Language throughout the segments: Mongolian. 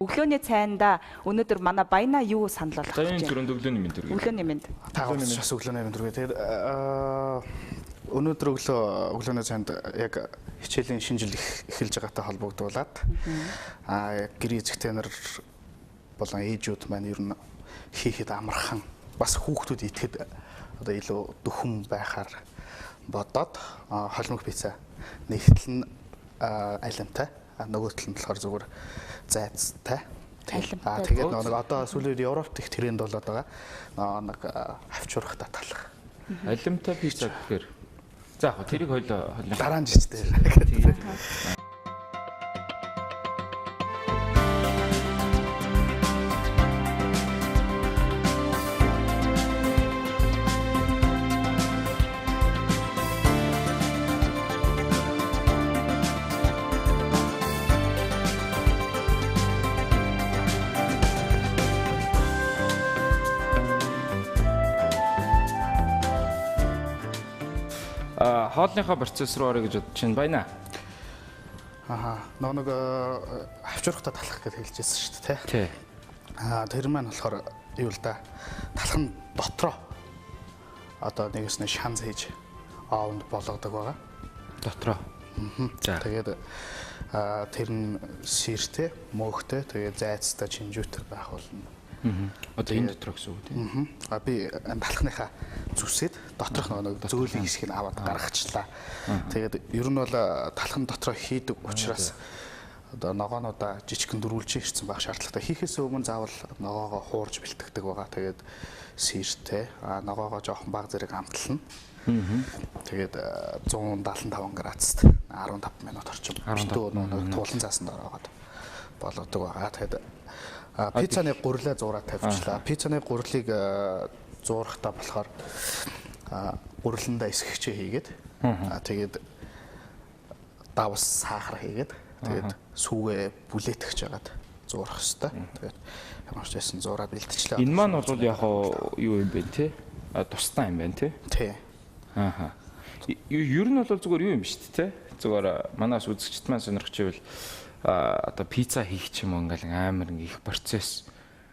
Өглөөний цайнда өнөөдөр манай Баяна юу санал болгох За энэ гэж байна? түрүүнд өглөөний мэд үргэлж. Өглөөний мэнд. Таагаас өглөөний мэнд үргэлж. Тэгээд өнөөдөр өглөөний цайнд яг хичээлийн шинэ жил эхэлж байгаатай холбогдуулаад гэр эзэгтэй нар болон ээжүүд маань ер нь хийхэд амархан бас хүүхдүүд идэхэд одоо илүү дөхөн байхаар бодоод холимог пицца нэгтэл нь айлантай нөгөөтөл нь болохоор зүгээр зайцтай. Тэгээд нэг одоо сүүлийн Европт их тренд болоод байгаа. Нэг хавчуурхтай талах. Алимтай пицца гэхээр за яг тэрийг хоёлоо дараа нь жижигтэй. Хоолныхоо процесс руу орё гэж бодож байна. Баяна. Нэг хавчуурхтай талах гэж хэлжсэн шүү дээ, тий. Тэр маань болохоор юу л да талах нь дотроо одоо нэгэснэ шанс хийж аавд болгодог байгаа. Дотроо. За. Тэгээд тэр нь сэртэй, мөөхтэй, тэгээд зайцтай чинжүүтэр байх болно. Одоо энэ дотроо гэсэн үг тийм. Би талхныхаа зүсээд доторх нэг зөөлөн хэсгийг аваад гаргачлаа. Тэгээд ер нь бол талхан дотроо хийдэг учраас одоо ногоонуудаа жижигхэн дөрвүүлж ирсэн байх шаардлагатай. Хийхээс өмнө заавал ногоогоо хуурж бэлтгэдэг байгаа. Тэгээд сэртэй, ногоогоо жоохон бага зэрэг амтлана. Тэгээд 175 градуст 15 минут орчим битүү туулан заасан дорогоод болгодог байгаа. Тэгээд пиццаны гурилаа зураа тавьчлаа. Пиццаны гурилыг зуурахтаа болохоор гуриландаа эсгэгчээ хийгээд тэгээд давс сахар хийгээд тэгээд сүүгээ бүлээтгэж жагаад зуурах хэвээр. Тэгээд ямар ч байсан зураа бэлтчлээ. Энэ маань бол яг юу юм бэ те? Тусдаа юм байна те? Тий. Ер нь бол зүгээр юу юм шүү дээ те? Зүгээр манаас үзэгчд маань сонирхож ивэл одоо пицца хийх ч юм уу ингээл амар их процесс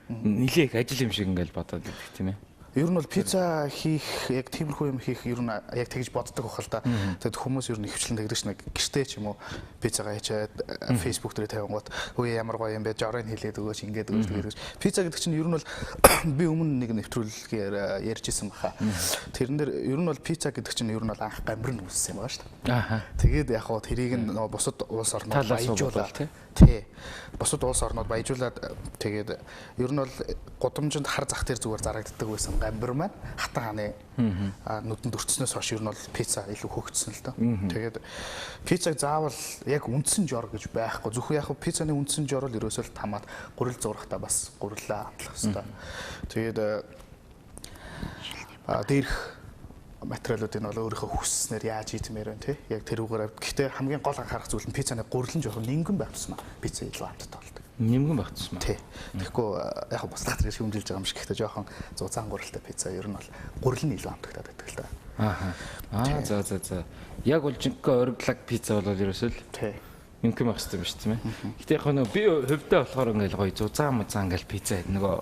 нилээх ажил юм шиг ингээл бодоод байдаг тийм ээ. Ер нь бол пицца хийх яг тиймэрхүү юм хийх ер нь яг тэгж боддог бахал та. Тэгэд хүмүүс ер нь ихвчлэн тэгдэг ш нэг гэртээ ч юм уу пиццагаа хийчээд фейсбુક дээр тавингууд үе ямар гоё юм бэ жорын хэлээд өгөөч ингээд өгөөч. Пицца гэдэг чинь ер нь бол би өмнө нэг нэвтрүүлгээр ярьжсэн баха. Тэрэн дээр ер нь бол пицца гэдэг чинь ер нь бол анх гамбар нь үүссэн юм байна ш. Тэгээд яг хоо тэрийг нь бусад улс орнууд баяжуулаад тий. Бусад улс орнууд баяжуулаад тэгээд ер нь бол гудамжинд хар зах дээр зүгээр зарагддаг байсан гамбар маань хатан хааны нүдэнд өртснөөс хойш ер нь бол пицца илүү хөгжсөн л доо. Тэгээд пиццаг заавал яг үндсэн жор гэж байхгүй. Зөвхөн яг пиццаны үндсэн жор л ерөөсөө тамаад гурил зурахтаа бас гурилаа амтлах хэрэгтэй. Тэгээд дээрх материалуудыг бол өөрийнхөө хүсснээр яаж ийдмээр байна тий. Яг тэрүүгээр гэхдээ хамгийн гол анхаарах зүйл нь пиццаны гурилын жоохон нингэн байх тусмаа пицца илүү амттай болдог. Нингэн байх тусмаа. Тий. Тэгэхгүй яг бусдад тэр шүмжилж байгаа юм шиг гэхдээ жоохон зузаан гурилтай пицца ер нь бол гурил нь илүү амттай байдаг л да. За. Яг бол жинхэнэ ориглаг пицца бол ерөөсөө л тий. Нингэн байх хэрэгтэй юм шүү тийм ээ. Гэтэ яг нэг би хөвдөө болохоор ингээл гоё зузаан ингээл пицца нөгөө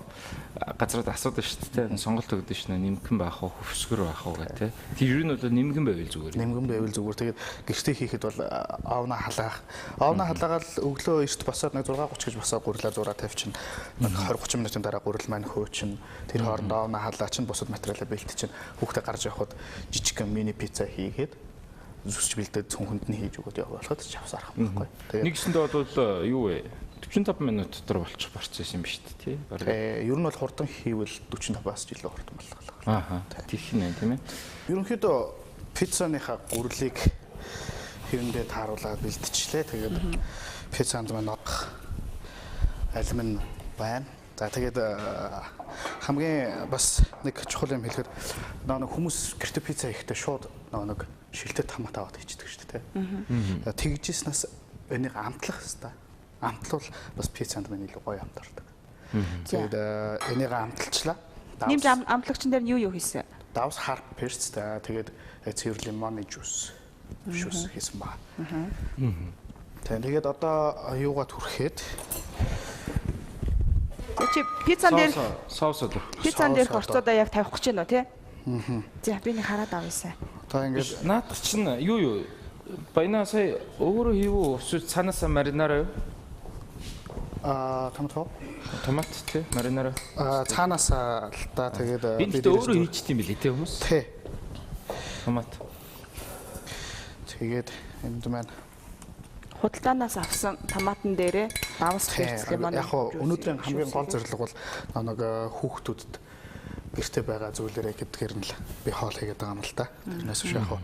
газрууд асуудаг шүү дээ. Сонголт өгдөг шнэ нингэн байх уу, хөвсгөр байх уу гэх тээ. Тэр ер нь бол нингэн байвал зүгээр. Нингэн байвал зүгээр. Тэгээд гэртээ хийхэд бол аавна халаах. Аавна халаагаад өглөө эрт босоод нэг 6:30 гэж босоод гурилаа зураа тавьчихна. 20-30 минутын дараа гурил маань хөөчихнө. Тэр хооронд аавна халаа чинь бусад материалаа бэлтчихнэ. Хүүхдээ гарч явахад жижигхэн мини пицца хийгээд зүсч бэлдээд цүнхэнд нь хийж өгöd явуулахад ч авсарах юм байхгүй. Тэгээд нэгсэндээ бол юу вэ? 45 минут дотор болчих процесс юм биш үү тий? Ер нь бол хурдан хийвэл 45-аас ч илүү хурдан болох. Тийх нэ тийм ээ. Ерөнхийдөө пиццаныхаа гурилыг хэвэндээ тааруулаад бэлтчихлээ. Тэгээд пиццанд маань алим нь байна. За тэгээд хамгийн бас нэг чухал юм хэлэхэд нэг хүмүүс гэртээ пицца хийхдээ шууд нэг шилтэй томат аваад хийчихдэг шүү дээ. Тэгжснээс энийг амтлах хэрэгтэй. Амтлал бас пиццанд маань илүү гоё амтардаг. Тэгээд энийг амталчлаа. Нэмж амтлагчин дээр нь юу хийсэн? Давс харп перцтэй. Тэгээд цэвэр лимоны жуус хийсэн байна. Тэгээд одоо юугаад хүрэхэд Чи пиццан дээр соус одоо. пиццан дээр орцоодоо яг тавих гэж байна уу тий? За би нэг хараад авъя. Одоо ингээд Наад чинь юу баяна сая өөрөө хийвүү эсвэл цаанаасаа маринараа юу? Томат тий маринараа. цаанаасаа л та тэгээд Энд өөрөө хийчихдээ юм билий тий хүмүүс. Тий. Томат. Тэгээд энд маань Худалдаанаас авсан томатн дээрээ давс хэрэгцлээ манай. яг хоо өнөөдрийн хамгийн гол зорилго бол нэг хүүхдүүдэд гэрте байгаа зүйлэрээ гэдгээр нь л би хоол хийгээд байгаа юм л да. Тэрнээс биш яг хоо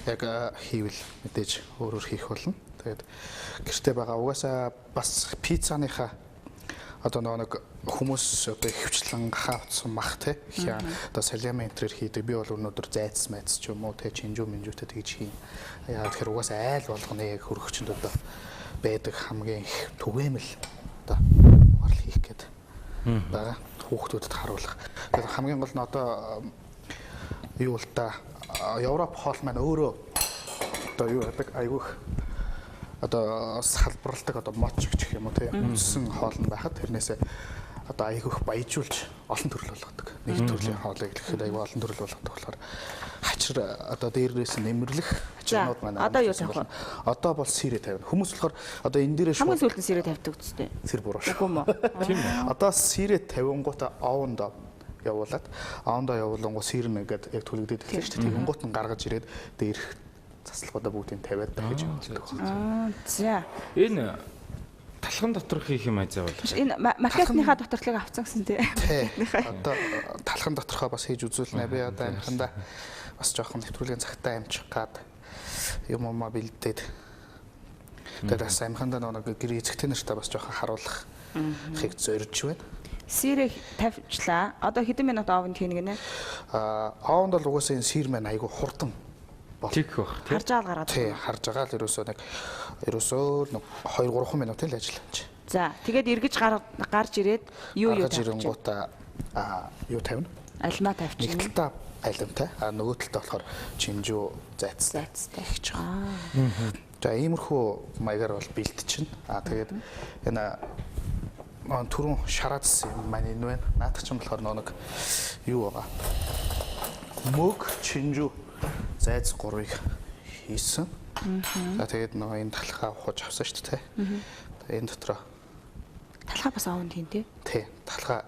яг хийвэл мэдээж өөрөөр хийх болно. Тэгээд гэрте байгаа угаасаа бас пиццаныхаа одоо нэг хүмүүс одоо хөвчлэн хаавцсан мах те хя одоо салями энтрээр хийдэг би бол өнөөдөр зайц майц ч юм уу те чинжүү минжүүтэй тэгж хийн яа тэгэхээр угаасаа айл болгоны яг хөрөгчөнд одоо байдаг хамгийн их түгээмэл одоо орл хийх гээд байгаа хүүхдүүдэд харуулах тэгээд хамгийн гол нь одоо юу л та Европ хоол маань өөрөө одоо юу яадаг айгүйх одоо салбарладаг одоо моч гэх юм уу тийм үндсэн хоол нь байхад тэрнээсээ одоо айгүйх баяжуулж олон төрөл болгодог. Нэг төрлийн хоолыг гэхэд аюу олон төрөл болгодог болохоор хачир одоо дээрээс нэмэрлэх хачирнууд маань одоо юу тавих вэ? Одоо бол сэрэ тавина. Хүмүүс болохоор одоо энэ дээрээ хамгийн сүүлд сэрэ тавьдаг үстэй. Сэр буруу шүү. Үгүй мө. Тийм үү. Одоо сэрэ тавингуудаа овондоо явуулаад овондоо явуулангуу сэрнэ гэдэг яг түлэгдээд эхэлж шүү дээ. Тэгэнгуут нь гаргаж ирээд дээрх засалгуудаа бүгдийг тавиад дахиж явуулдаг. За. Энэ талхан доторх хийх юм ажаа бол. Энэ маркетныхаа доторлыг авцсан гэсэн тий. Одоо талхан доторхоо бас хийж үзүүлнэ. Би одоо амханда бас жоохон нэвтрүүлгийн цагтаа амжих гад юм бэлдээд. Тэгээд бас амханда нэг гэр эцэгтэй нартай бас жоохон харуулах хийг зорж байна. Сэрэг тавьчлаа. Одоо хэдэн минут овонд хийнэ гинэ? Овонд бол угаасаа энэ сэр маань айгүй хурдан Тик бах тий. Харж аал гараад. Тий, харж байгаа л ерөөсөө нэг 2-3 минут л ажиллаж. За, тэгээд эргэж гарч ирээд юу гарч ирэнгуудаа юу тавина? Альмаа тавьчихна. Нэг талдаа айлмтай, нөгөө талдаа болохоор чинжүү зайцтай хийж байгаа. За, иймэрхүү маягаар бол бэлтчихнэ. Тэгээд энэ түрүүн шараадс маань энэ байна. Наадах ч юм болохоор нэг юу байгаа. Мөг чинжүү зайц 3-ыг хийсэн. За тэгээд нөгөө энэ талхаа ухаж авсан шүү дээ. Энэ дотроо талхаа бас овонд хийн тий. Тий, талхаа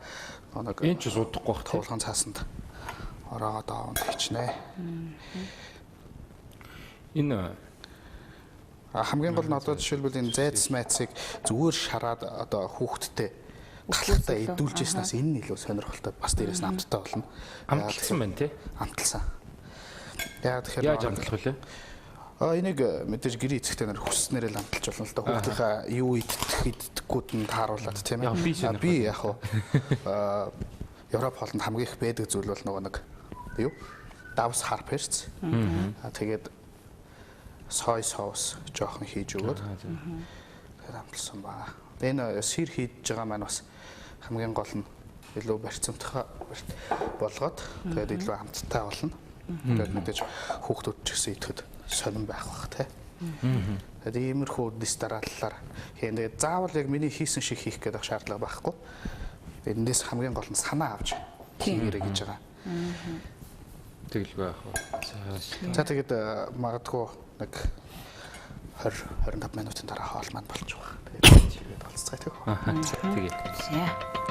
нэг Энэ ч удахгүй бах тий. туулгын цаасанд ороогоод овонд хийчнэ. Энэ хамгийн гол нь одоо жишээлбэл энэ зайц майцыг зүгээр шараад одоо хүүхдтэй галахтаа идүүлжсэнээс энэ нь илүү сонирхолтой бас дээрээс нь амттай болно. амталсан байна тий. Амталсан. Яаж амтлах вүлээ? Энийг мэдээж гэрээ эцэгтэй нар хүсснээр л амталж болно л да. Хүүхдийнхаа юу иддэггүйд нь тааруулаад тийм ээ. Би яг хуу Европ хоолнд хамгийн их байдаг зүйл бол нөгөө нэг юу? Давс хар перц. Тэгээд сой соус жоохон хийж өгөөд тэгээд амталсан байна. Энэ сэр хийж байгаа маань бас хамгийн гол нь илүү барьцамттай болгоод тэгээд илүү амттай болно. Тэгээд мэдээж хүүхдүүд ч гэсэн идэхэд сонирн байх бах тий. Тэгээд иймэрхүү дистараллаар хийн. Тэгээд заавал яг миний хийсэн шиг хийх гэдэг шаардлага байхгүй. Эндээс хамгийн гол нь санаа авч хийгээрэй гэж байгаа. Тэгэлгүй яах вэ? За тэгээд магадгүй нэг 20-25 минутын дараа хоол маань болж байгаа. Тэгээд чигээд олцгаая тэг. Тэгээд. За.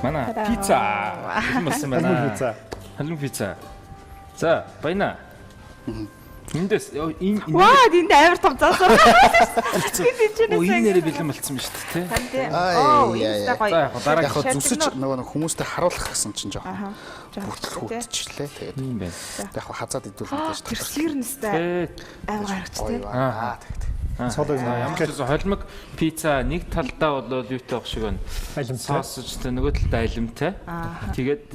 Манай пицца. Болсон байна. Халуун пицца. За, баяна. Эндээс энэ Ваа, энд амар том зоосоо. энэ нэрээ бэлэн болцсон ба шүү дээ тий. Оо, энэ гоё. За яг дараа Яг зүсэж нөгөө хүмүүстэй харуулах гэсэн чинь жоохон бүртлүүлчихлээ. Тэгээд юм байна. Яг хазаад идүүлнэ гэж Тэр сэрнэстэй амар харагчтай. тэгээд Цолог Ямар ч холимог пицца нэг талдаа бол юутай байх шиг байна. Сосжтэй нөгөө талдаа алимтай. Тэгээд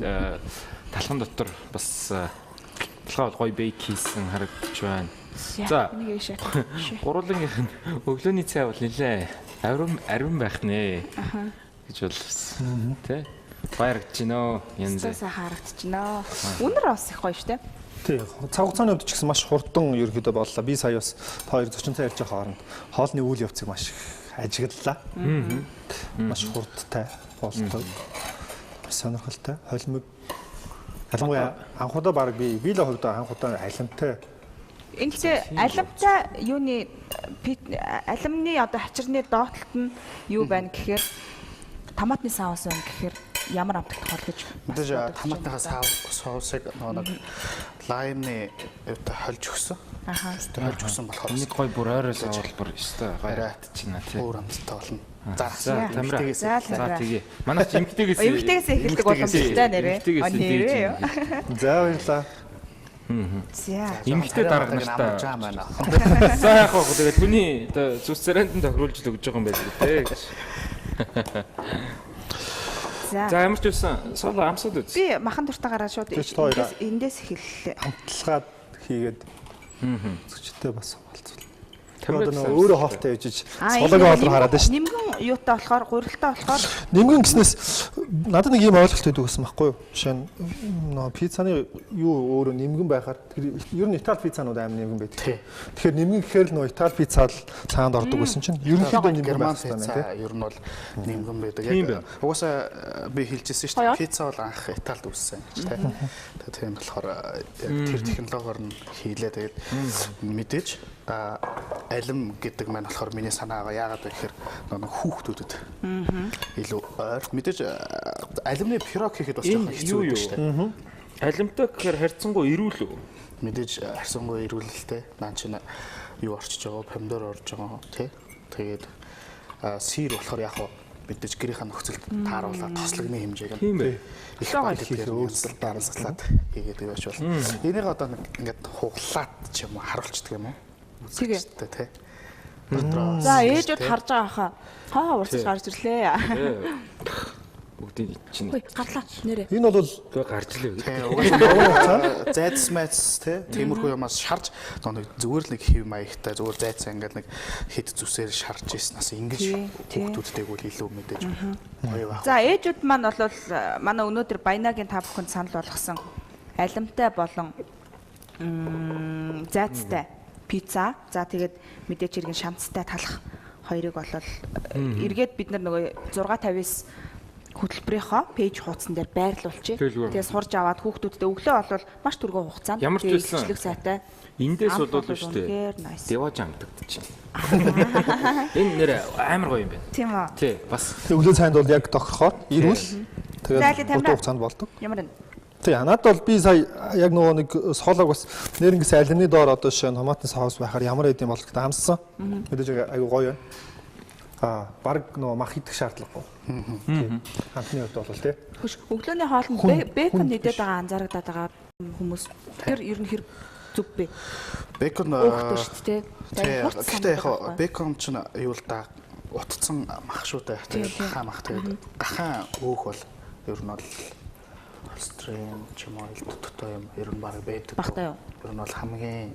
талхан дотор бас Талхаа гоё бейк хийсэн харагдаж байна. За. Нэг ийшээ. Гурлангийнх нь өглөөний цай бол нэлээ ариун байх нэ. Гэж болсон. Тэ? Баярч гинөө. Янзаа харагдчихноо. Үнэр бас их гоё шүү дээ. Тий. Цаг хугацааны хувьд ч гэсэн маш хурдан ерөөдөө боллоо. Би сая бас хоёр 40 цай ярьж байгаа хооронд хоолны үйл явцыг маш их ажиглалаа. Маш хурдтай болдог. Сонирхолтой. Холимог ялангуяа анхудаа баг би л хувьдаа анхудаа алимтай. Ингээд алимтай юуны алимны одоо хачирны доотлолт нь юу байна гэхээр томатны саус байна гэхээр ямар амтгах хол гэж мэдээж томатныхаа соусыг нэг лаймны хольж өгсөн. Аха. Хольж өгсөн болохоор нэг гоё бүр ойроо савал бүр өстой гайраад чинь тий. өөр амттай болно. За тамира. За тэгээ. Манай ч эмгтэйгээс эхэлдэг боломжтой нэрээ. Нэрээ. За баярлаа. За. Эмгтэй дарга нартай. Манай. За яг гоо тэгээ түүний оо зүс царайнд тохируулж л өгж байгаа юм байдаг тий. За ямар ч байсан соло амсууд үз. Би махан дуртайгаараа шууд эндээс эхэллээ. Хамтлагаад хийгээд зөвчтэй бас болцвол. Тэгээд нөгөө өөрөө хоолтой яжиж сологоо хоолроо хараад шүү. Нимгэн юутай болохоор гурилтай болохоор Нимгэн гэснээс надад нэг юм ойлголт өгдөг гэсэн байхгүй юу? Жишээ нь нөгөө пиццаны юу өөрөө нимгэн байхаар ер нь Итали пиццанууд амар нимгэн байдаг. Тэгэхээр нимгэн гэхээр л нөгөө Итали пиццад цаанд ордог гэсэн чинь ерөнхийдөө нимгэн герман байх пицца хэрэгтэй ер нь бол нимгэн байдаг. Яг угаасаа би хэлжсэн шүү дээ. Пицца бол анх Италид үүссэн гэж тийм. Тэгээд тийм болохоор яг тэр технологиор нь хийлээ. Тэгээд мэдээж алим гэдэг маань болохоор миний санаагаа яагаад вэ гэхээр нэг хүүхдүүдэд илүү ойр мэдээж алимны пирог хийхэд бас жоохон хэцүү байдаг шүү дээ. Алимтай гэхээр харьцангуй эрүүл үү? Мэдээж харьцангуй эрүүлэлтэй. Наа чи юу орчиж байгаа, помидор орж байгаа тий. Тэгээд сир болохоор яг мэдээж гэрийнхаа нөхцөлд тааруулаад тослогны хэмжээг нь их байлгаар өөрсдөө дарамтлаад хийгээд байж болно. Энийг одоо ингээд хуглаад ч юм уу харуулцдаг юм уу? Үзэгчтэй тий. за ээжүүд харж байгаа хаа. Хаа урсаж гарч ирлээ. Бүгдийн чинь. Гарлаа нэрээ. Энэ бол тэгээ гарч лээ. Зайц мэц тий. Тиймэрхүү юмас шарж нэг зүгээр л нэг хэв маягтай зүгээр зайцаа ингээд нэг хэд зүсээр шарж ийснаас ингэж хүүхдүүдтэйг үл илүү мэдээж гоё баг. За ээжүүд маань бол манай өнөөдөр Баянагийн та бүхэнд санал болгосон алимтай болон зайцтай пицца. За тэгээд мэдээч иргэн шамцтай талах хоёрыг болол эргээд бид нар нөгөө 659 хөтөлбөрийнхөө пэйж хуудсан дээр байрлуулчих. Тэгээд сурж аваад хүүхдүүдтэй өглөө болвол маш түргэн хугацаанд бичлэг сайтай. Эндээс бол шүү дээ. Деваж амтагдчих. Энэ нэр амар гоё юм байна. Тийм үү? Тий, бас өглөө цайнд бол яг тохирохоор ирүүл тэгээд урт хугацаанд болдог. Ямар нэ? Тий, надад бол би сая яг нөгөө нэг соолог бас нэрнгээс алимны доор одоо шин томатны саус байхаар ямар хэдэм болох гэдэг амссан. Мэдээж айгу гоё байна. Бараг нөгөө мах идэх шаардлагагүй. Хамтны хувьд бол тий. Өглөөний хоолнд бекон нэдэд байгаа анзаарагдаад байгаа хүмүүс тэр ер нь хэр зүг бэ? Бекон шүү дээ. Гэхдээ яг бекон ч юу л да утцсан мах шүү дээ. Тэгээд гахаа мах тэгээд гахаа өөх бол ер нь бол стрим ч юм уу доттой юм ер нь баг байдаг. Багтаа юу? Ер нь бол хамгийн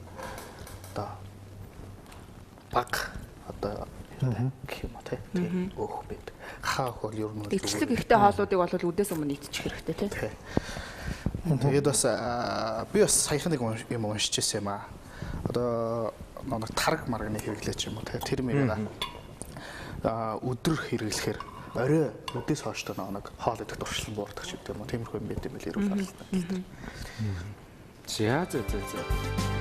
одоо баг одоо гэх юм уу тий өөх байдаг. Гахаа өөх бол ер нь эвчлэг ихтэй хоолуудыг бол үдээс өмнө идчих хэрэгтэй тий. Тэгээд бас би бас саяхан нэг юм уншижсэн юм аа. Одоо нэг тараг марганы хэрэглээ ч юм уу тэр мэрэг өдөр хэрэглэхээр орой өдөөс хойш нэг хоол идэх туршлан буурдаг ч гэдэг юм уу тиймэрхүү юм байт юм байл ирүүл байна. за.